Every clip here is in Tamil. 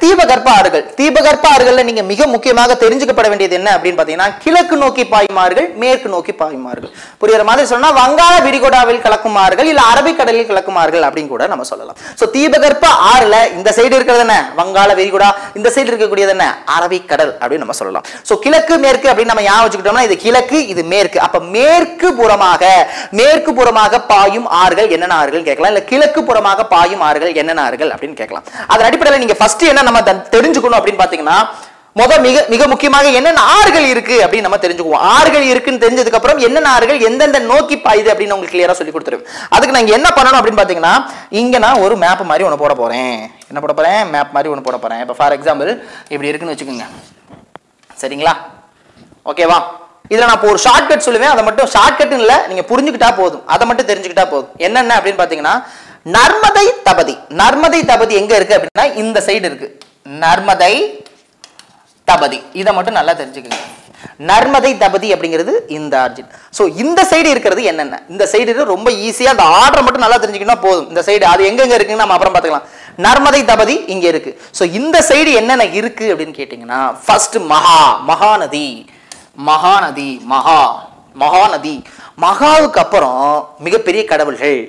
தீபகற்ப ஆறுகள். தீபகற்ப ஆறுகள்ல நீங்க மிக முக்கியமாக தெரிஞ்சுக்கப்பட வேண்டியது என்ன அப்படின்னு பாத்தீங்கன்னா, கிழக்கு நோக்கி பாயும் ஆறுகள், மேற்கு நோக்கி பாயும் ஆறுகள். புரியுற மாதிரி சொன்னா வங்காள விரிகுடாவில் கலக்கும் ஆறுகள் இல்ல அரபிக்கடலில் கலக்கும் ஆறுகள் அப்படின்னு கூட நம்ம சொல்லலாம். சோ தீபகற்ப ஆறுல இந்த சைடு இருக்கிறது என்ன வங்காள விரிகுடா, இந்த சைடு இருக்கக்கூடியது என்ன அரபிக்கடல் அப்படின்னு நம்ம சொல்லலாம். சோ கிழக்கு மேற்கு அப்படின்னு நம்ம ஞாபகம் வச்சுக்கிட்டோம்னா இது கிழக்கு இது மேற்கு. அப்ப மேற்கு புறமாக பாயும் ஆறுகள் என்னென்ன ஆறுகள் கேட்கலாம், இல்ல கிழக்கு புறமாக பாயும் ஆறுகள் என்னென்ன ஆறுகள் அப்படின்னு கேட்கலாம். அதன் அடிப்படையில் நீங்க ஃபர்ஸ்ட் என்ன நம்ம தெரிஞ்சுக்கணும் அப்படின்னு பாத்தீங்கன்னா, மிக முக்கியமாக என்னென்ன ஆறுகள் இருக்கு அப்படின்னு நம்ம தெரிஞ்சுக்குவோம். ஆறுகள் இருக்குன்னு தெரிஞ்சதுக்கு அப்புறம் என்னென்ன ஆறுகள் எந்தெந்த நோக்கி பாயுது அப்படின்னு உங்களுக்கு கிளியரா சொல்லி கொடுத்துருவேன். அதுக்கு நான் என்ன பண்ணணும் அப்படின்னு பாத்தீங்கன்னா, இங்க நான் ஒரு மேப் மாதிரி ஒன்று போட போறேன். என்ன போட போறேன்? மேப் மாதிரி ஒன்று போட போறேன். இப்போ ஃபார் எக்ஸாம்பிள் இப்படி இருக்குன்னு வச்சுக்கோங்க, சரிங்களா? ஓகேவா? இதுல நான் ஒரு ஷார்ட்கட் சொல்லுவேன், அதை மட்டும் ஷார்ட்கட் இல்ல, நீங்க புரிஞ்சுக்கிட்டா போதும், அதை மட்டும் தெரிஞ்சுக்கிட்டா போதும். என்னென்ன அப்படின்னு பாத்தீங்கன்னா, நர்மதை தபதி. நர்மதை தபதி எங்க இருக்கு அப்படின்னா இந்த சைடு இருக்கு. நர்மதை தபதி இதை மட்டும் நல்லா தெரிஞ்சுக்கங்க. நர்மதை தபதி அப்படிங்கிறது இந்த ஆர்ஜின். சோ இந்த சைடு இருக்கிறது என்னென்ன, இந்த சைடு ரொம்ப ஈஸியா அந்த ஆர்டர் மட்டும் நல்லா தெரிஞ்சுக்கணும் போதும். இந்த சைடு அது எங்க இருக்குன்னு நம்ம அப்புறம் பார்த்துக்கலாம். நர்மதை தபதி இங்க இருக்கு. சோ இந்த சைடு என்னென்ன இருக்கு அப்படின்னு கேட்டீங்கன்னா, ஃபர்ஸ்ட் மகாநதி. மகாவுக்கு அப்புறம் மிகப்பெரிய கடவுள்கள்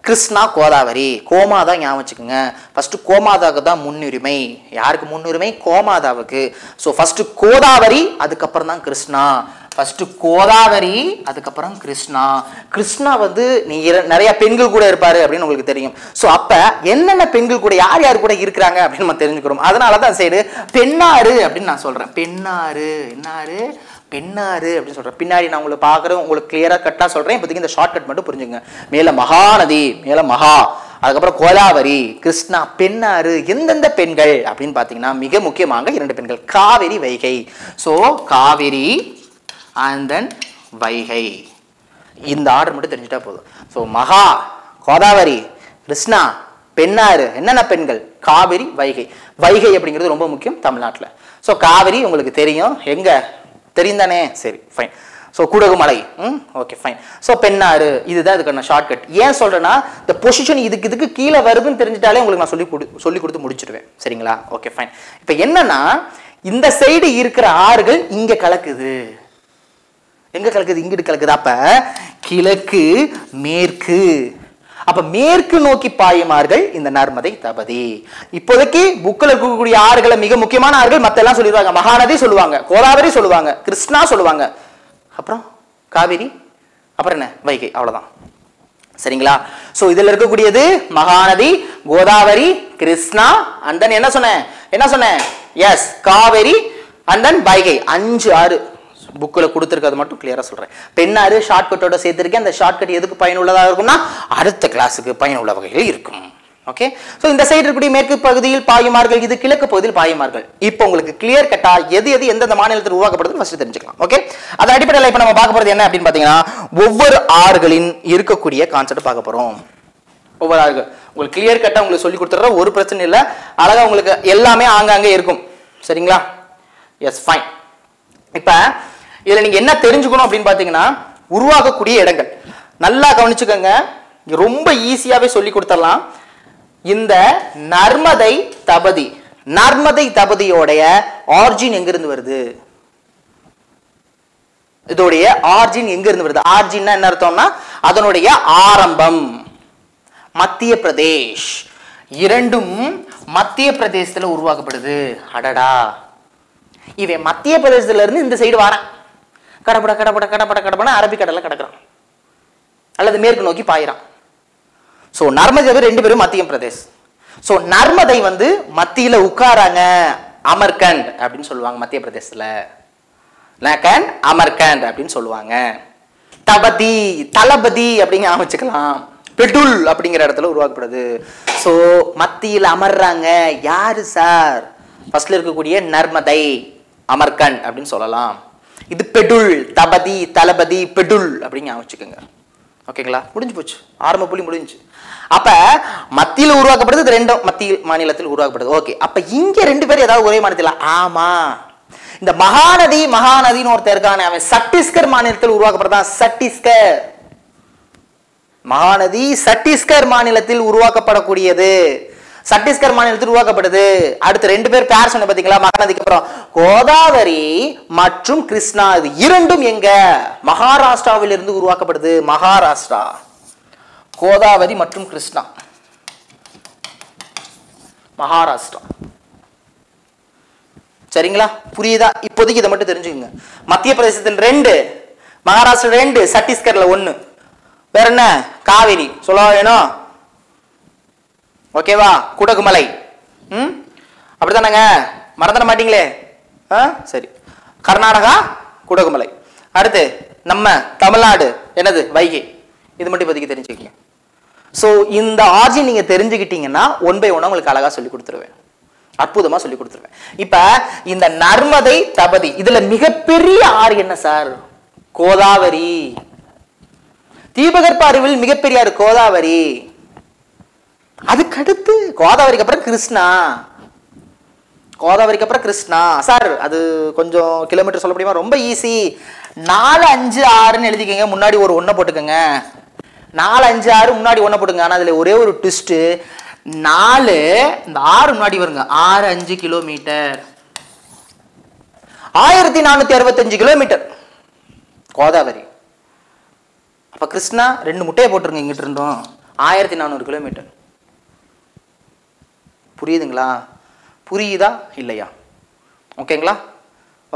கிருஷ்ணா, கோதாவரி. கோமாதா ஞாபகம் வச்சுக்கோங்க. ஃபர்ஸ்ட் கோமாதாவுக்கு தான் முன்னுரிமை. யாருக்கு முன்னுரிமை? கோமாதாவுக்கு. ஸோ ஃபர்ஸ்ட் கோதாவரி, அதுக்கப்புறம் தான் கிருஷ்ணா. ஃபர்ஸ்ட் கோதாவரி, அதுக்கப்புறம் கிருஷ்ணா. கிருஷ்ணா வந்து நிறைய பெண்கள் கூட இருப்பாரு அப்படின்னு உங்களுக்கு தெரியும். ஸோ அப்ப என்னென்ன பெண்கள் கூட யார் யார் கூட இருக்கிறாங்க அப்படின்னு நம்ம தெரிஞ்சுக்கிறோம். அதனாலதான் சைடு பெண்ணாறு அப்படின்னு நான் சொல்றேன். பெண்ணாறு அப்படின்னு சொல்றேன். பின்னாடி நான் உங்களுக்கு பாக்குறேன், உங்களுக்கு கிளியரா கட்டா சொல்றேன். இப்போதைக்கு இந்த ஷார்ட் கட் மட்டும் புரிஞ்சுங்க. மேல மகாநதி, மேல மகா, அதுக்கப்புறம் கோதாவரி, கிருஷ்ணா, பெண்ணாறு. எந்தெந்த பெண்கள் அப்படின்னு பாத்தீங்கன்னா மிக முக்கியமாக 2 பெண்கள், Kaveri, Vaigai. So Kaveri and then Vaigai. இந்த ஆர்டர் மட்டும் தெரிஞ்சுட்டா போதும். சோ மகா, கோதாவரி, கிருஷ்ணா, பெண்ணாறு. என்னென்ன பெண்கள்? காவிரி, வைகை. வைகை அப்படிங்கிறது ரொம்ப முக்கியம் தமிழ்நாட்டில். ஸோ காவிரி உங்களுக்கு தெரியும், எங்க தெரியும் தானே? சரி, fine. So Kudagumalai, okay fine. So Pennar, இதுதான் இதுக்கான ஷார்ட்கட். ஏன் சொல்றேன்னா, இந்த பொசிஷன் இதுக்கு கீழே வருதுன்னு தெரிஞ்சிட்டாலே உங்களுக்கு நான் சொல்லி கொடுத்து முடிச்சிடுவேன். சரிங்களா? Okay fine. இப்போ என்னன்னா, இந்த சைடு இருக்கிற ஆறுகள் இங்க கலக்குது. எங்க கலக்குது? இங்கிட்டு கலக்குது. அப்ப கிழக்கு மேற்கு. அப்ப மேற்கு நோக்கி பாயும் ஆறுகள் இந்த நர்மதை தபதி. இப்போதைக்கு புக்கில் இருக்கக்கூடிய ஆறுகளை மிக முக்கியமான ஆறுகள் மத்த எல்லாம் சொல்லிடுவாங்க. மகாநதி சொல்லுவாங்க, கோதாவரி சொல்லுவாங்க, கிருஷ்ணா சொல்லுவாங்க, அப்புறம் காவிரி, அப்புறம் என்ன வைகை. அவ்வளவுதான். சரிங்களா? சோ இதுல இருக்கக்கூடியது மகாநதி, கோதாவரி, கிருஷ்ணா, அண்ட் தென் என்ன சொன்னேன்? Yes, Kaveri and then Vaigai. 5 ஆறு புக்கில் கொடுத்துருக்கிறது மட்டும் கிளியரா சொல்றேன். பெண்ணாறு ஷார்ட்கட்டோட சேர்த்திருக்கேன். அந்த ஷார்ட்கட் எதுக்கு பயனுள்ளதாக இருக்கும்னா அடுத்த கிளாஸுக்கு பயனுள்ள வகையில் இருக்கும். ஓகே. சோ இந்த சைடு இருக்கக்கூடிய மேற்கு பகுதியில் பாயுமார்கள், இது கிழக்கு பகுதியில் பாயுமார்கள். இப்போ உங்களுக்கு கிளியர் கட்டா எது எந்தெந்த மாநிலத்தில் உருவாக்கப்படுது ஃபர்ஸ்ட் தெரிஞ்சுக்கலாம். ஓகே. அதன் அடிப்படையில் இப்போ நம்ம பார்க்க போறது என்ன அப்படின்னு பாத்தீங்கன்னா, ஒவ்வொரு ஆறுகளின் இருக்கக்கூடிய கான்செப்ட் பார்க்க போறோம். ஒவ்வொரு ஆறுகள் உங்களுக்கு கிளியர் கட்டா உங்களுக்கு சொல்லி கொடுத்துற ஒரு பிரச்சனை இல்லை. அழகா உங்களுக்கு எல்லாமே ஆங்காங்கே இருக்கும். சரிங்களா? Yes, fine. இப்ப இதுல நீங்க என்ன தெரிஞ்சுக்கணும் அப்படின்னு பாத்தீங்கன்னா, உருவாகக்கூடிய இடங்கள் நல்லா கவனிச்சுக்கோங்க. ரொம்ப ஈஸியாவே சொல்லி கொடுத்துடலாம். இந்த நர்மதை தபதியோடைய ஆர்ஜின் எங்க இருந்து வருது? இதோடைய ஆர்ஜின் எங்க இருந்து வருது? ஆர்ஜின்னா என்ன அர்த்தம்னா அதனுடைய ஆரம்பம் மத்திய பிரதேஷ். இரண்டும் மத்திய பிரதேசத்துல உருவாக்கப்படுது. அடடா, இவன் மத்திய பிரதேசத்துல இருந்து இந்த சைடு வாரான், கடப்பட அரபிக்கடல்ல கிடக்குறான் அல்லது மேற்கு நோக்கி பாயிறான். சோ நர்மதை 2 பேரும் மத்திய பிரதேஷ். சோ நர்மதை வந்து மத்தியில உட்காராங்க, அமர்கண்ட் அப்படின்னு சொல்லுவாங்க மத்திய பிரதேசத்துல. அமர்கண்ட் அப்படின்னு சொல்லுவாங்க. தளபதி அப்படிங்க அமைச்சுக்கலாம். பெட்டுல் அப்படிங்கிற இடத்துல உருவாக்கப்படுது. சோ மத்தியில் அமர்றாங்க யாரு சார்? ஃபர்ஸ்ட்ல இருக்கக்கூடிய நர்மதை, அமர்கண்ட் அப்படின்னு சொல்லலாம். இது பெடுல், தளபதி பெடுல் அப்படிங்க அமைச்சுக்கோங்க. ஓகேங்களா? முடிஞ்சு போச்சு, ஆரம்ப புள்ளி முடிஞ்சு. அப்ப மத்தியில் உருவாக்கப்படுது, இது ரெண்டும் மத்திய மாநிலத்தில் உருவாக்கப்படுது. ஓகே. அப்ப இங்க 2 பேர் ஏதாவது ஒரே மாநிலத்தில்? ஆமா. இந்த மகாநதின்னு ஒருத்தர் இருக்கானே, அவன் சத்தீஸ்கர் மாநிலத்தில் உருவாக்கப்படுதான். மகாநதி சத்தீஸ்கர் மாநிலத்தில் உருவாக்கப்படக்கூடியது. சத்தீஸ்கர் மாநிலத்தில் உருவாக்கப்படுது. அடுத்து 2 பேர் பேர் சொன்ன பாத்தீங்களா மகாநதிக்கு அப்புறம், கோதாவரி மற்றும் கிருஷ்ணா. இது இரண்டும் எங்க? மகாராஷ்டிராவில் இருந்து உருவாக்கப்படுது. மகாராஷ்டிரா, கோதாவரி மற்றும் கிருஷ்ணா, மகாராஷ்டிரா. சரிங்களா? புரியுதா? இப்போதைக்கு இதை மட்டும் தெரிஞ்சுக்கங்க. மத்திய பிரதேசத்தில் 2, மகாராஷ்டிரா 2, சத்தீஸ்கர்ல 1. வேற என்ன? காவிரி சொல்ல வேணும். ஓகேவா? குடகுமலை. அப்படித்தானங்க? மறந்துட மாட்டீங்களே. சரி, கர்நாடகா குடகுமலை. அடுத்து நம்ம தமிழ்நாடு என்னது? வைகை. இது மட்டும் இப்போதைக்கு தெரிஞ்சுக்கங்க. ஸோ இந்த ஆர்ஜின் நீங்க தெரிஞ்சுக்கிட்டீங்கன்னா 1 by 1 உங்களுக்கு அழகா சொல்லி கொடுத்துருவேன். அற்புதமா சொல்லி கொடுத்துருவேன். இப்ப இந்த நர்மதை, தபதி, இதுல மிகப்பெரிய ஆறு என்ன சார்? கோதாவரி. தீபகற்ப அறிவில் மிகப்பெரிய ஆறு கோதாவரி. அதுக்கடுத்து கோதாவரிக்கு அப்புறம் கிருஷ்ணா. கோதாவரிக்கு அப்புறம் கிருஷ்ணா. சார் அது கொஞ்சம் கிலோமீட்டர் சொல்ல முடியுமா? ரொம்ப ஈஸி. 4, 5, 6ன்னு எழுதிக்கங்க. முன்னாடி ஒரு 1 போட்டுக்கங்க. 4, 5, 6 முன்னாடி 1 போட்டுங்க. ஆனா அதுல ஒரே ஒரு ட்விஸ்ட். 4 இந்த 6 முன்னாடி வருங்க. 6, 5 கிலோமீட்டர். 1465 கிலோமீட்டர் கோதாவரி. அப்ப கிருஷ்ணா 2 முட்டையை போட்டுருங்க. இங்கிட்டு இருந்தோம் 1400 கிலோமீட்டர். புரியுதுங்களா? புரியுதா இல்லையா? ஓகேங்களா?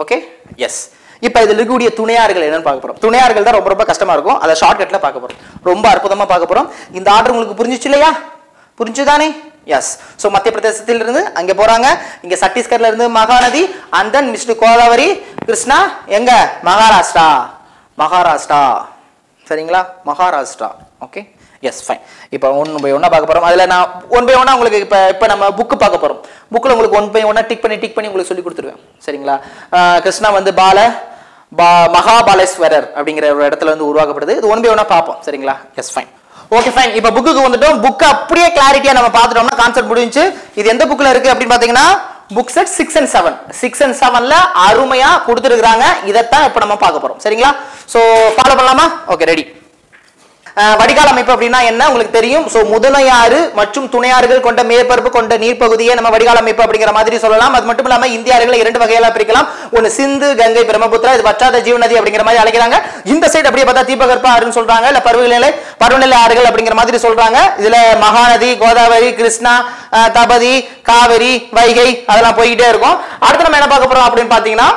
Okay, yes. இப்ப இதுல இருக்கக்கூடிய துணையாறுகள் என்னன்னு பார்க்க போறோம். துணையாறுகள் தான் ரொம்ப ரொம்ப கஷ்டமா இருக்கும். அதை ஷார்ட்கட்ல பார்க்க போறோம். ரொம்ப அற்புதமா பார்க்க போறோம். இந்த ஆர்டர் உங்களுக்கு புரிஞ்சிச்சு இல்லையா? புரிஞ்சுதானே? எஸ். சோ மத்திய பிரதேசத்தில் இருந்து அங்க போறாங்க. இங்க சத்தீஸ்கர்ல இருந்து Mahanadi, and then mister Godavari, Krishna எங்க? மகாராஷ்டிரா. மகாராஷ்டிரா. சரிங்களா? மகாராஷ்டிரா. Okay, S, fine. இப்போ 1 by 1 பார்க்க போறோம். அதுல நான் 1 by 1 உங்களுக்கு இப்ப நம்ம புக் பார்க்க போறோம். புக்ல உங்களுக்கு 1 by 1 டிக் பண்ணி உங்களுக்கு சொல்லி கொடுத்துருவேன். சரிங்களா? கிருஷ்ணா வந்து மகாபாலேஸ்வரர் அப்படிங்கிற ஒரு இடத்துல வந்து உருவாக்கப்படுது. இது 1 by 1 பார்ப்போம். சரிங்களா? Yes, fine. Okay, fine. இப்போ புக்குக்கு வந்துட்டோம். புக் அப்படியே கிளாரிட்டியா நம்ம பார்த்துட்டோம்னா கான்செப்ட் முடிஞ்சு. இது எந்த புக்ல இருக்கு அப்படின்னு பாத்தீங்கன்னா புக் செட் 6 and 7. 6 and 7ல அருமையா கொடுத்துருக்காங்க. இதைத்தான் இப்ப நம்ம பார்க்க போறோம். சரிங்களா? சோ ஃபாலோ பண்ணலாமா? Okay, ready. வடிகால் அமைப்பு அப்படின்னா என்ன உங்களுக்கு தெரியும். சோ முதலையாறு மற்றும் துணையாறுகள் கொண்ட மேற்பரப்பு கொண்ட நீர்ப்பகுதியை நம்ம வடிகால் அமைப்பு அப்படிங்கிற மாதிரி சொல்லலாம். அது மட்டும் இல்லாம இந்திய ஆறுகளை 2 வகையில பிரிக்கலாம். ஒன்னு சிந்து, கங்கை, பிரம்மபுத்திரா. இது வற்றாத ஜீவநதி அப்படிங்கிற மாதிரி அழைக்கிறாங்க. இந்த சைடு அப்படியே பார்த்தா தீபகற்ப ஆறுன்னு சொல்றாங்க, இல்ல பருவநிலை ஆறுகள் அப்படிங்கிற மாதிரி சொல்றாங்க. இதுல மகாநதி, கோதாவரி, கிருஷ்ணா, தபதி, காவிரி, வைகை அதெல்லாம் போய்கிட்டே இருக்கும். அடுத்து நம்ம என்ன பார்க்க போறோம் அப்படின்னு பாத்தீங்கன்னா,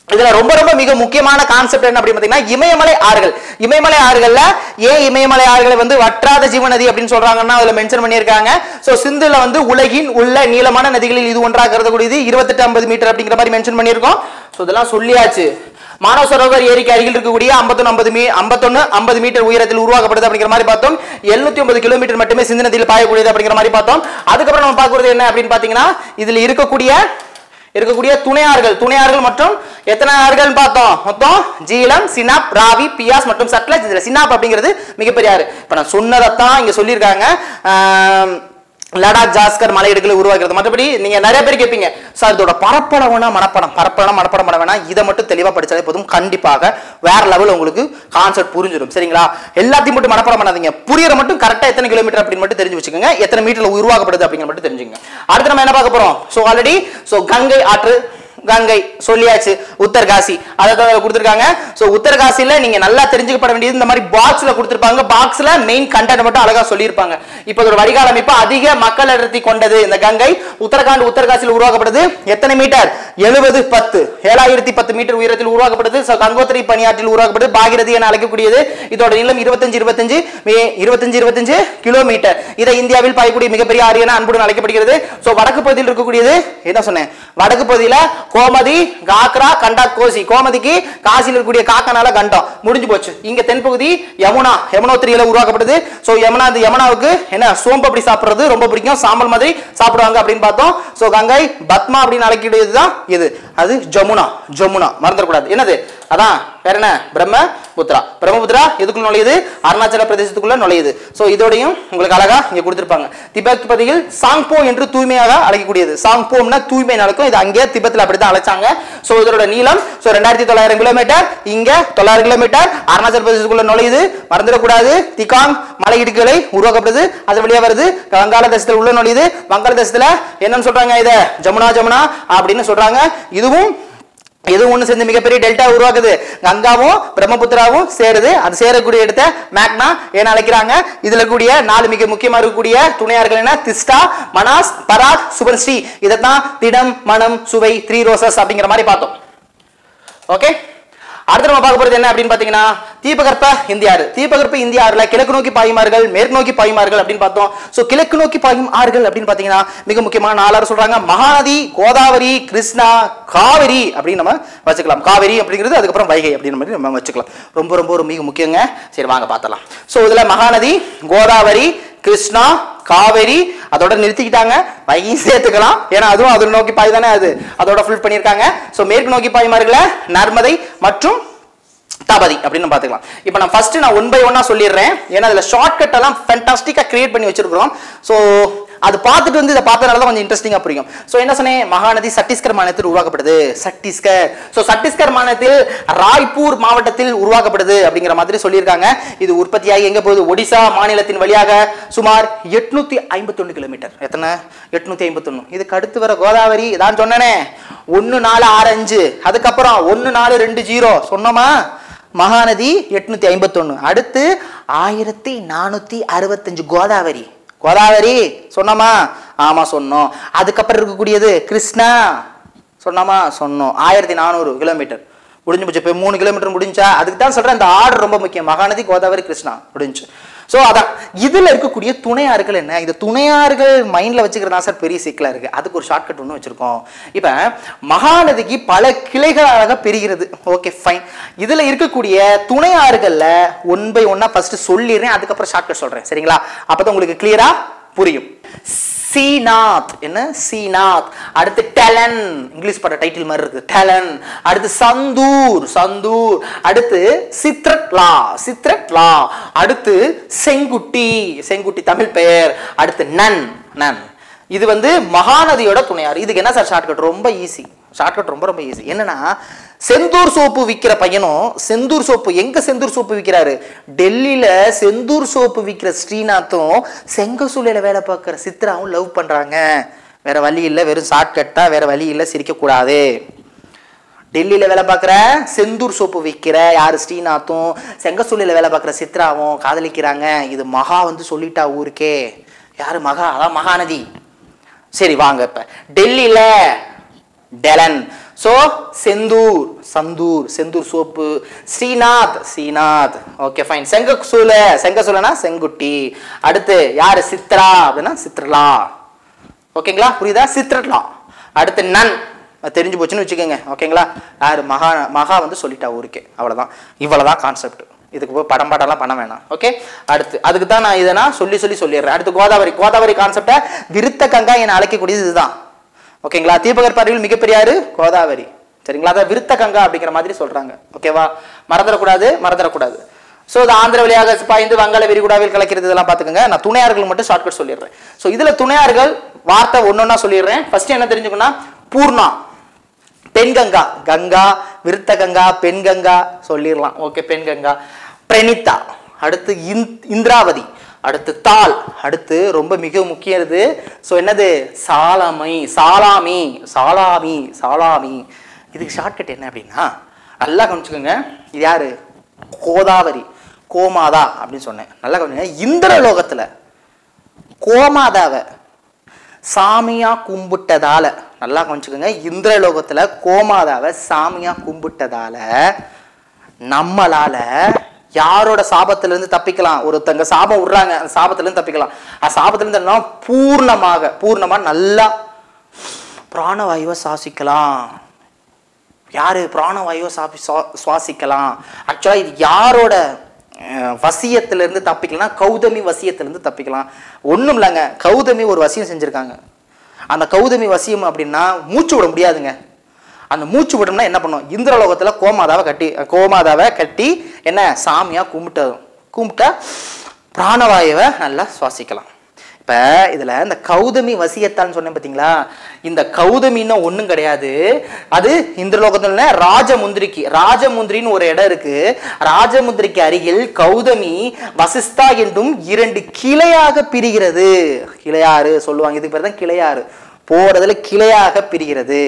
இதுல ரொம்ப ரொம்ப மிக முக்கியமான கான்செப்ட் என்ன அப்படின்னு பாத்தீங்கன்னா இமயமலை ஆறுகள். இமயமலை ஆறுகள்ல ஏன் இமயமலை ஆறுகளை வந்து வற்றாத ஜீவநதி அப்படின்னு சொல்றாங்கன்னா அதுல மென்ஷன் பண்ணியிருக்காங்க. சோ சிந்துல வந்து உலகின் உள்ள நீளமான நதிகளில் இது ஒன்றாக கருதக்கூடியது. 28-50 மீட்டர் அப்படிங்கிற மாதிரி மென்ஷன் பண்ணியிருக்கோம். சோ இதெல்லாம் சொல்லியாச்சு. மானவ சரோவர் ஏரிக்கு அருகில் இருக்கக்கூடிய 51-50 மீட்டர் உயரத்தில் உருவாக்கப்படுது அப்படிங்கிற மாதிரி பார்த்தோம். 750 கிலோமீட்டர் மட்டுமே சிந்து நதியில் பாயக்கூடியது அப்படிங்கிற மாதிரி பார்த்தோம். அதுக்கப்புறம் நம்ம பார்க்கறது என்ன அப்படின்னு பாத்தீங்கன்னா இதுல இருக்கக்கூடிய துணையாறுகள் மற்றும் எத்தனை ஆறுகள் பார்த்தோம்? மொத்தம் ஜீலம், சினாப், ராவி, பியாஸ் மற்றும் சட்லஜ். இதுல சினாப் அப்படிங்கிறது மிகப்பெரிய ஆறு. இப்ப நான் சொன்னதான் இங்க சொல்லியிருக்காங்க. லடாக், ஜாஸ்கர் மலையிடுகளை உருவாக்குறது. மற்றபடி நீங்க நிறைய பேர் கேட்பீங்க, சார் இதோட பரப்பளவுனா மனப்படம் பண்ண வேணாம், இதை மட்டும் தெளிவா படிச்சாலே போதும். கண்டிப்பாக வேற லெவல் உங்களுக்கு கான்செப்ட் புரிஞ்சிடும். சரிங்களா? எல்லாத்தையும் மட்டும் மனப்படம் பண்ணாதீங்க. புரியற மட்டும் கரெக்டா எத்தனை கிலோமீட்டர் அப்படின்னு மட்டும் தெரிஞ்சு வச்சுக்கோங்க. எத்தனை மீட்டர்ல உருவாக்கப்படுது அப்படிங்கிற மட்டும் தெரிஞ்சுங்க. அடுத்து நம்ம என்ன பார்க்க போறோம்? சோ ஆல்ரெடி கங்கை ஆற்று, கங்கை சொல்லியாச்சு. உத்தரகாசி அதை கொடுத்திருக்காங்க. சோ உத்தரகாசியில நீங்க நல்லா தெரிஞ்சுக்கப்பட வேண்டியது இந்த மாதிரி பாக்ஸ்ல கொடுத்திருப்பாங்க. பாக்ஸ்ல மெயின் கண்டென்ட் மட்டும் அழகா சொல்லியிருப்பாங்க. இப்போ ஒரு வடிகால் அமைப்பு அதிக மக்கள் அடர்த்தி கொண்டது இந்த கங்கை. உத்தரகாசியில் உருவாக்கப்படுது. எத்தனை மீட்டர்? 7010 மீட்டர் உயரத்தில் உருவாக்கப்படுது. கங்கோத்திரி பனியாற்றில் உருவாக்கப்படுது. பாகிரதி என அழைக்கக்கூடியது. இதோட நீளம் 25 கிலோமீட்டர். இதை இந்தியாவில் பாயக்கூடிய மிகப்பெரிய ஆறு என அன்புடன் அழைக்கப்படுகிறது. சோ வடக்கு பகுதியில் இருக்கக்கூடியது என்ன சொன்னேன்? வடக்கு பகுதியில கோமதி, காக்ரா, கண்டா, கோசி. கோமதிக்கு காசியில் இருக்கக்கூடிய காக்கனால கண்டம் முடிஞ்சு போச்சு. இங்க தென்பகுதி யமுனோத்திரியில உருவாக்கப்படுது. சோ யமுனாவுக்கு என்ன சோம்பு அப்படி சாப்பிடுறது ரொம்ப பிடிக்கும். சாம்பல் மாதிரி சாப்பிடுவாங்க அப்படின்னு பார்த்தோம். சோ கங்கை பத்மா அப்படின்னு அழைக்கக்கூடியதுதான் இது. அது ஜமுனா மறந்துடக்கூடாது. என்னது? அதான் வேற என்ன பிரம்மபுத்திரா. பிரம்மபுத்திரா எதுக்குள்ள நுழையுது? அருணாச்சல பிரதேசத்துக்குள்ள நுழையுது. சோ இதோடையும் உங்களுக்கு அழகா இங்க கொடுத்திருப்பாங்க. திபெத் பகுதியில் சாங்போ என்று தூய்மையாக அழைக்கக்கூடியது. சாங்போம்னா தூய்மை நடக்கும். இது அங்கே திபெத்ல அப்படிதான் அழைச்சாங்க. சோ இதோட நீளம் 2900 கிலோமீட்டர், இங்க 900 கிலோமீட்டர். அருணாச்சல பிரதேசத்துக்குள்ள நுழையுது. மறந்துடக்கூடாது, திகாங் மலை இடுக்குகளை உருவாக்கப்படுது, அது வழியா வருது, வங்காளதேசத்துல உள்ள நுழையுது. வங்காளதேசத்துல என்னன்னு சொல்றாங்க? இத ஜமுனா ஜமுனா அப்படின்னு சொல்றாங்க. இதுவும் ஒண்ணு சேர்ந்து மிகப்பெரிய டெல்டா உருவாக்குது. கங்காவும் பிரம்மபுத்திராவும் சேருது. அது சேரக்கூடிய இடத்த மேக்னா என அழைக்கிறாங்க. இதுல கூடிய 4 மிக முக்கியமா இருக்கக்கூடிய துணையார்கள் என்ன? திஸ்டா, மனாஸ், பராக், சுபன்ஸ்ரீ. இதத்தான் திடம், மனம், சுவை, 3 ரோசஸ் அப்படிங்கிற மாதிரி பார்த்தோம். ஓகே, அடுத்து நம்ம பார்க்க போறது என்ன அப்படின்னு பாத்தீங்கன்னா தீபகற்ப இந்திய ஆறு. தீபகற்ப இந்திய ஆறுல கிழக்கு நோக்கி பாயுமார்கள், மேற்கு நோக்கி பாயுமார்கள் அப்படின்னு பார்த்தோம். சோ கிழக்கு நோக்கி பாயும் ஆறுகள் அப்படின்னு பாத்தீங்கன்னா மிக முக்கியமான 4 ஆறு சொல்றாங்க. மகாநதி, கோதாவரி, கிருஷ்ணா, காவிரி அப்படின்னு நம்ம வச்சுக்கலாம். காவிரி அப்படிங்கிறது அதுக்கப்புறம் வைகை அப்படின்னு மாதிரி நம்ம வச்சுக்கலாம். ரொம்ப ரொம்ப ஒரு மிக முக்கியங்க. சரி வாங்க பார்த்தலாம். சோ இதுல மகாநதி, கோதாவரி, கிருஷ்ணா, காவேரி அதோட நிறுத்திக்கிட்டாங்க. வைகை சேர்த்துக்கலாம், ஏன்னா அதுவும் அதோட நோக்கி பாய் தானே, அது அதோட ஃபுல் பண்ணியிருக்காங்க. சோ மேற்கு நோக்கி பாய்மார்கள நர்மதை மற்றும் தாபதி அப்படின்னு பாத்துக்கலாம். இப்போ நான் ஃபர்ஸ்ட் நான் 1 by 1 சொல்லிடுறேன், ஏன்னா அதுல ஷார்ட்கட் எல்லாம் ஃபேண்டாஸ்டிக்கா கிரியேட் பண்ணி வச்சிருக்கிறோம். சோ அது பார்த்துட்டு வந்து இதை பார்த்தனால தான் கொஞ்சம் இன்ட்ரெஸ்டிங்கா புரியும். சோ என்ன சொன்னேன்? மகாநதி சத்தீஸ்கர் மாநிலத்தில் உருவாக்கப்படுது. சத்தீஸ்கர். சோ சத்தீஸ்கர் மாநிலத்தில் ராய்ப்பூர் மாவட்டத்தில் உருவாக்கப்படுது அப்படிங்கிற மாதிரி சொல்லியிருக்காங்க. இது உற்பத்தியாகி எங்க போகுது? ஒடிசா மாநிலத்தின் வழியாக சுமார் 851 கிலோமீட்டர். எத்தனை? 851. இதுக்கு அடுத்து வர கோதாவரி தான் சொன்னனே 1465, அதுக்கப்புறம் 1420 சொன்னோமா? மகாநதி 851, அடுத்து 1465 கோதாவரி. கோதாவரி சொன்னோமா? ஆமா சொன்னோம். அதுக்கப்புறம் இருக்கக்கூடியது கிருஷ்ணா சொன்னோமா? சொன்னோம். 1400 கிலோமீட்டர் முடிஞ்சு போச்சு. இப்போ 3 கிலோமீட்டர் முடிஞ்சா. அதுக்கு தான் சொல்றேன் இந்த ஆர்டர் ரொம்ப முக்கியம். மகாநதி, கோதாவரி, கிருஷ்ணா முடிஞ்சு. சோ அதான் இதுல இருக்கக்கூடிய துணையாறுகள் என்ன? இந்த துணையாறுகள் மைண்ட்ல வச்சுக்கிறதா சார் பெரிய சிக்கலா இருக்கு. அதுக்கு ஒரு ஷார்ட்கட் ஒன்று வச்சிருக்கோம். இப்ப மகாநதிக்கு பல கிளைகளாக பெறுகிறது. Okay fine. இதுல இருக்கக்கூடிய துணையாறுகள்ல 1 by 1 ஃபர்ஸ்ட் சொல்லிடுறேன், அதுக்கப்புறம் ஷார்ட்கட் சொல்றேன். சரிங்களா? அப்பதான் உங்களுக்கு கிளியரா புரியும். சீநாத். என்ன? சீநாத். அடுத்து டெலன், இங்கிலீஷ் பட டைட்டில் மாதிரி இருக்கு, டெலன். அடுத்து சந்தூர், சந்தூர். அடுத்து சித்ரட்லா, சித்ரட்லா. அடுத்து செங்குட்டி, செங்குட்டி தமிழ் பெயர். அடுத்து நன், நன். இது வந்து மகாநதியோட துணையாறு. இதுக்கு என்ன சார் ஷார்ட்கட்? ரொம்ப ஈஸி. ஷார்ட்கட் ரொம்ப ரொம்ப ஈஸி. என்னன்னா செந்தூர் சோப்பு விற்கிற பையனும், செந்தூர் சோப்பு எங்க செந்தூர் சோப்பு விற்கிறாரு? டெல்லியில செந்தூர் சோப்பு விற்கிற ஸ்ரீநாத்தும் செங்கசூலையில வேலை பார்க்கிற சித்ராவும் லவ் பண்றாங்க. வேற வழி இல்லை, வெறும் ஷார்ட்கட்டா வேற வழி இல்லை, சிரிக்க கூடாது. டெல்லியில வேலை பார்க்குற செந்தூர் சோப்பு விற்கிற யாரு? ஸ்ரீநாத்தும் செங்கசூலையில வேலை பார்க்குற சித்ராவும் காதலிக்கிறாங்க. இது மகா வந்து சொல்லிட்டா ஊருக்கே. யாரு மகா? அதான் மகாநதி. சரி வாங்க, இப்ப டெல்லியில டெலன், சோ செந்தூர், சந்தூர், செந்தூர் soap. Srinath, Srinath. Okay fine. செங்கசூலை, செங்கசூலைனா செங்குட்டி. அடுத்து யாரு? சித்ரா அப்படின்னா சித்ரலா. ஓகேங்களா? புரியுதா? சித்ரலா. அடுத்து நன், தெரிஞ்சு போச்சுன்னு வச்சுக்கோங்க. ஓகேங்களா? யாரு? மகா, மகா வந்து சொல்லிட்டா ஊருக்கே. அவ்வளவுதான். இவ்வளவுதான் கான்செப்ட். இதுக்கு போய் படம் பாட்டெல்லாம் பண்ண வேணாம். ஓகே, அடுத்து அதுக்கு தான் நான் இதை சொல்லிடுறேன். அடுத்து கோதாவரி. கோதாவரி கான்செப்டை விருத்த கங்கா என அழைக்கக்கூடியது இதுதான். ஓகேங்களா? தீபகற்ப அருவியில் மிகப்பெரிய ஆறு கோதாவரி. சரிங்களா? அதை விருத்த கங்கா அப்படிங்கிற மாதிரி சொல்றாங்க. ஓகேவா? மறந்துடக்கூடாது, மறந்துடக்கூடாது. ஸோ இது ஆந்திர வழியாக பாய்ந்து வங்காள விரிகுடாவில் கலக்கிறது. இதெல்லாம் பார்த்துக்கோங்க. நான் துணையாறுகள் மட்டும் ஷார்ட்கட் சொல்லிடுறேன். ஸோ இதுல துணையாறுகள் வார்த்தை ஒன்னொன்னா சொல்லிடுறேன். ஃபர்ஸ்ட் என்ன தெரிஞ்சுக்கணும்னா பூர்ணா, பெண்கங்கா, கங்கா, விருத்த கங்கா, பெண்கங்கா சொல்லிடலாம். ஓகே, பெண்கங்கா. பிரணிதா, அடுத்து இந்திராவதி, அடுத்து தால், அடுத்து ரொம்ப மிக முக்கியது ஸோ என்னது? சாலாமை, சாலாமி, சாலாமி, சாலாமி. இதுக்கு ஷார்ட்கட் என்ன அப்படின்னா நல்லா கவனிச்சுக்கோங்க. இது யாரு? கோதாவரி, கோமாதா அப்படின்னு சொன்னேன். நல்லா கவனிங்க. இந்திரலோகத்துல கோமாதாவை சாமியா கும்பிட்டதால, நல்லா கவனிச்சுக்கோங்க, இந்திரலோகத்துல கோமாதாவை சாமியா கும்பிட்டதால நம்மளால யாரோட சாபத்துல இருந்து தப்பிக்கலாம்? ஒருத்தங்க சாபம் விடுறாங்க, அந்த சாபத்துல இருந்து தப்பிக்கலாம். அந்த சாபத்துல இருந்து பூர்ணமா நல்லா பிராணவாயுவை சுவாசிக்கலாம். யாரு? பிராணவாயுவை சுவாசிக்கலாம். ஆக்சுவலா இது யாரோட வசியத்திலிருந்து தப்பிக்கலாம்? கௌதமி வசியத்திலிருந்து தப்பிக்கலாம். ஒண்ணும் இல்லைங்க, கௌதமி ஒரு வசியம் செஞ்சிருக்காங்க. அந்த கௌதமி வசியம் அப்படின்னா மூச்சு விட முடியாதுங்க. அந்த மூச்சு விட்டோம்னா என்ன பண்ணும், இந்திரலோகத்தில் கோமாதாவை கட்டி என்ன சாமியாக கும்பிட்டா பிராணவாயுவை நல்லா சுவாசிக்கலாம். இப்போ இதில் இந்த கௌதமி வசியத்தான்னு சொன்னேன் பார்த்தீங்களா, இந்த கௌதமின்னு ஒன்றும் கிடையாது. அது இந்திரலோகத்தில் ராஜமுந்திரின்னு ஒரு இடம் இருக்கு. ராஜமுந்திரிக்கு அருகில் கௌதமி வசிஸ்தா என்றும் 2 கிளையாக பிரிகிறது. கிளையாறு சொல்லுவாங்க, இதுக்கு பேர் தான் கிளையாறு. போறதுல கிளையாக பிரிகிறது.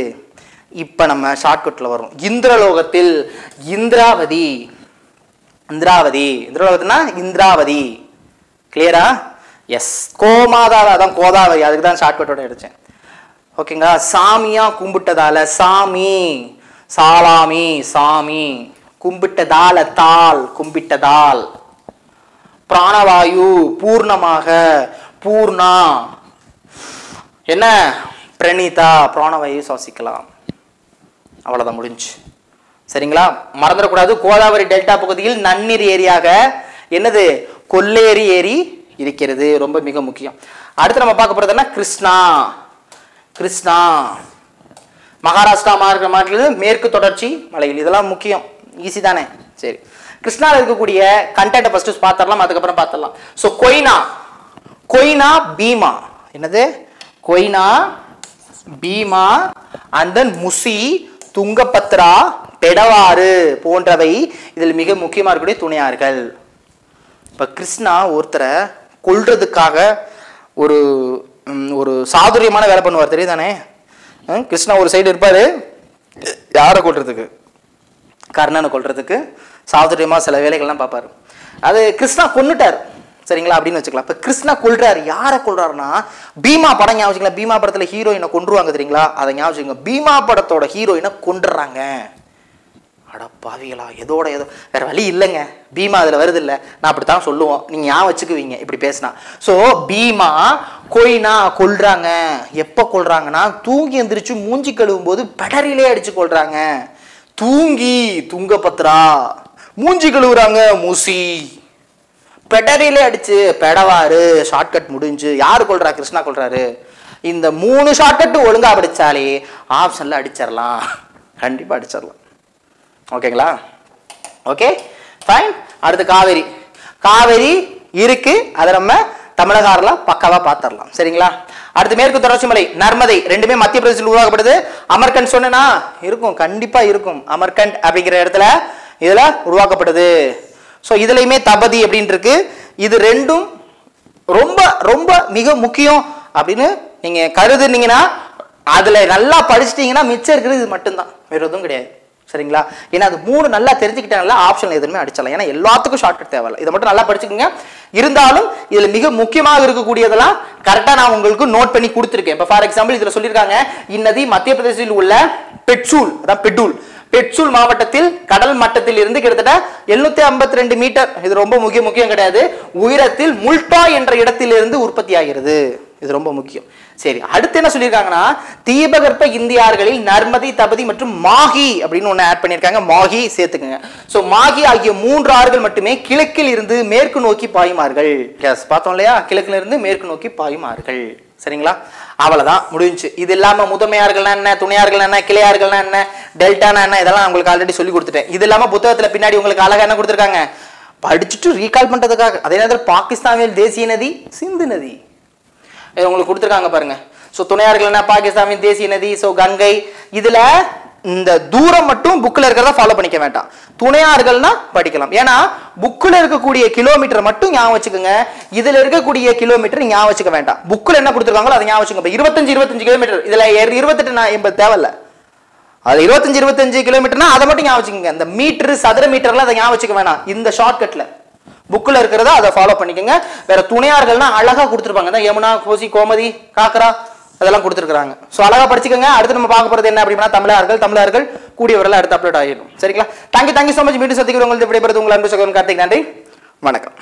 இப்ப நம்ம ஷார்ட்கட்ல வரும். இந்திரலோகத்தில் இந்திராவதினா இந்திராவதி. கிளியரா? எஸ். கோமாதாவை அதான் கோதாவரி, அதுக்கு தான் ஷார்ட்கட்டோட எடுத்தேன். ஓகேங்களா? சாமியா கும்பிட்டதால சாமி, சாமி கும்பிட்டதால கும்பிட்டதால். பிராணவாயு பூர்ணமாக, பூர்ணா என்ன பிரணீதா, பிராணவாயு சுவாசிக்கலாம். அவ்வளவுதான், முடிஞ்சு. சரிங்களா? மறந்துடக்கூடாது, கோதாவரி டெல்டா பகுதியில் நன்னீர் ஏரியாக என்னது கொல்லேரி ஏரி இருக்கிறது. ரொம்ப மிக முக்கியம். அடுத்து நம்ம பார்க்க போறதுன்னா கிருஷ்ணா மகாராஷ்டிரா மாநிலத்தில் மேற்கு தொடர்ச்சி மலைகள். இதெல்லாம் முக்கியம், ஈஸி தானே? சரி, கிருஷ்ணாவில் இருக்கக்கூடிய கண்டென்ட் ஃபர்ஸ்ட் பார்த்துடலாம், அதுக்கப்புறம் பார்த்துடலாம். ஸோ கொய்னா பீமா, என்னது கொய்னா பீமா அண்ட் தென் முசி, துங்கபத்ரா, பெடவாறு போன்றவை இதில் மிக முக்கியமாக இருக்கக்கூடிய துணையார்கள். இப்போ கிருஷ்ணா ஒருத்தரை கொல்றதுக்காக ஒரு ஒரு சாதுரியமான வேலை பண்ணுவார், தெரியுதானே? கிருஷ்ணா ஒரு சைடு இருப்பாரு, யாரை கொல்றதுக்கு, கர்ணனை கொல்றதுக்கு சாதுரியமாக சில வேலைகள்லாம் பார்ப்பாரு. அது கிருஷ்ணா கொன்னுட்டார், சரிங்களா அப்படின்னு வச்சுக்கலாம். இப்போ கிருஷ்ணா கொல்றாரு. யாரை கொல்றாருன்னா பீமா படம் ஞாபகம் வச்சுக்கலாம். பீமா படத்தில் ஹீரோயினை கொன்றுவாங்க தெரியுங்களா, அதை ஞாபகம் வச்சுக்கோங்க. பீமா படத்தோட ஹீரோயினை கொன்றுறாங்க. அட பாவிகளா, ஏதோ வேற வழி இல்லைங்க, பீமா அதில் வருது இல்லை, நான் அப்படித்தான் சொல்லுவோம், நீங்கள் ஞாபகம் வச்சுக்குவீங்க இப்படி பேசினா. ஸோ பீமா கொய்னா கொல்றாங்க. எப்போ கொல்றாங்கன்னா தூங்கி எந்திரிச்சு மூஞ்சி கழுவும் போது பெடரிலே அடிச்சு கொல்றாங்க. துங்கபத்ரா, மூஞ்சி கழுவுறாங்க முசி, பெடரிலே அடிச்சு பெடவாறு. ஷார்ட்கட் முடிஞ்சு. யாரு கொல்றா? கிருஷ்ணா கொல்றாரு. இந்த 3 ஷார்ட்கட் ஒழுங்கா படிச்சாலே ஆப்ஷன்ல அடிச்சிடலாம், கண்டிப்பா அடிச்சிடலாம். ஓகேங்களா? Okay fine. அடுத்து காவேரி இருக்கு, அதை நம்ம தமிழகாரில் பக்காவா பார்த்துடலாம். சரிங்களா? அடுத்து மேற்கு தொடர்ச்சி மலை, நர்மதை, ரெண்டுமே மத்திய பிரதேசத்தில் உருவாக்கப்படுது. அமர்கண்ட் சொன்னா இருக்கும், கண்டிப்பா இருக்கும். அமர்கண்ட் அப்படிங்கிற இடத்துல இதுல உருவாக்கப்படுது. ஸோ இதுலையுமே தபதி அப்படின்னு இருக்கு. இது ரெண்டும் ரொம்ப ரொம்ப மிக முக்கியம் அப்படின்னு நீங்க கருதுனீங்கன்னா, அதுல நல்லா படிச்சிட்டீங்கன்னா மிச்சம் இருக்கிறது இது மட்டும்தான், வேற எதுவும் கிடையாது. சரிங்களா? ஏன்னா அது 3 நல்லா தெரிஞ்சுக்கிட்டனால ஆப்ஷன் எதுவுமே அடிச்சலாம். ஏன்னா எல்லாத்துக்கும் ஷார்ட்கட் தேவையில்லை, இதை மட்டும் நல்லா படிச்சுக்கோங்க. இருந்தாலும் இதுல மிக முக்கியமாக இருக்கக்கூடியதெல்லாம் கரெக்டா நான் உங்களுக்கு நோட் பண்ணி கொடுத்துருக்கேன். இப்போ ஃபார் எக்ஸாம்பிள் இதுல சொல்லியிருக்காங்க, இந்நதி மத்திய பிரதேசத்தில் உள்ள பெட்சூல் மாவட்டத்தில் கடல் மட்டத்தில் இருந்து கிட்டத்தட்ட 752 மீட்டர், இது ரொம்ப முக்கியம் கிடையாது, உயரத்தில் முல்டா என்ற இடத்தில் இருந்து உற்பத்தி ஆகிறது. இது ரொம்ப முக்கியம். சரி, அடுத்து என்ன சொல்லியிருக்காங்கன்னா, தீபகற்ப இந்தியார்களில் நர்மதி, தபதி மற்றும் மாகி அப்படின்னு ஒன்று ஆட் பண்ணியிருக்காங்க. மாகி சேர்த்துக்குங்க. ஸோ மாகி ஆகிய 3 ஆறுகள் மட்டுமே கிழக்கில் இருந்து மேற்கு நோக்கி பாயுமார்கள். பார்த்தோம் இல்லையா? கிழக்கில் இருந்து மேற்கு நோக்கி பாயுமார்கள். சரிங்களா? அவ்வளவுதான், முடிஞ்சு. இது இல்லாம முதன்மையார்கள்னா என்ன, துணையார்கள் என்ன, கிளையார்கள்னா என்ன, டெல்டானா என்ன, இதெல்லாம் உங்களுக்கு ஆல்ரெடி சொல்லி கொடுத்துட்டேன். இது இல்லாம புத்தகத்துல பின்னாடி உங்களுக்கு அழகா என்ன கொடுத்துருக்காங்க, படிச்சுட்டு ரீகால் பண்றதுக்காக. அதே நேரத்தில் பாகிஸ்தானில் தேசிய நதி சிந்து நதி உங்களுக்கு கொடுத்துருக்காங்க பாருங்க. ஸோ துணையார்கள்னா பாகிஸ்தானின் தேசிய நதி, ஸோ கங்கை. இதுல இந்த தூரம் மட்டும் புக்கில் இருக்கிறத ஃபாலோ பண்ணிக்க வேண்டாம், துணையார்கள்னா படிக்கலாம். ஏன்னா புக்கில் இருக்கக்கூடிய கிலோமீட்டர் மட்டும் ஞாபகம் வச்சுக்கோங்க, இதுல இருக்கக்கூடிய கிலோமீட்டர் ஞாபகம் வச்சுக்க வேண்டாம். புக்கில் என்ன கொடுத்துருக்காங்களோ அதை ஞாபகம் வச்சுக்கோங்க. 25 கிலோமீட்டர், இதுல 28 80 தேவையில்ல, அது 25 கிலோமீட்டர்னா அதை மட்டும் ஞாபகம் வச்சுக்கோங்க. இந்த மீட்டர் சதுர மீட்டர்ல அதை ஞாபகம் வச்சுக்க வேணாம். இந்த ஷார்ட்கட்ல புக்கில் இருக்கிறத அதை ஃபாலோ பண்ணிக்கோங்க. வேற துணையார்கள்னா அழகா கொடுத்துருப்பாங்க, யமுனா, கோசி, கோமதி, காக்கரா அதெல்லாம் கொடுத்துருக்காங்க. ஸோ அழகா படிச்சுக்கோங்க. அடுத்து நம்ம பார்க்க போறது என்ன அப்படின்னா, தமிழர்கள் கூடியவரெல்லாம் அடுத்து அப்லோட் ஆகிடும். சரிங்களா? Thank you so much. மீண்டும் சந்திக்கிறவங்களுக்கு விடைபெறுவது உங்கள் அன்பு சகோதரன் கார்த்திக். நன்றி, வணக்கம்.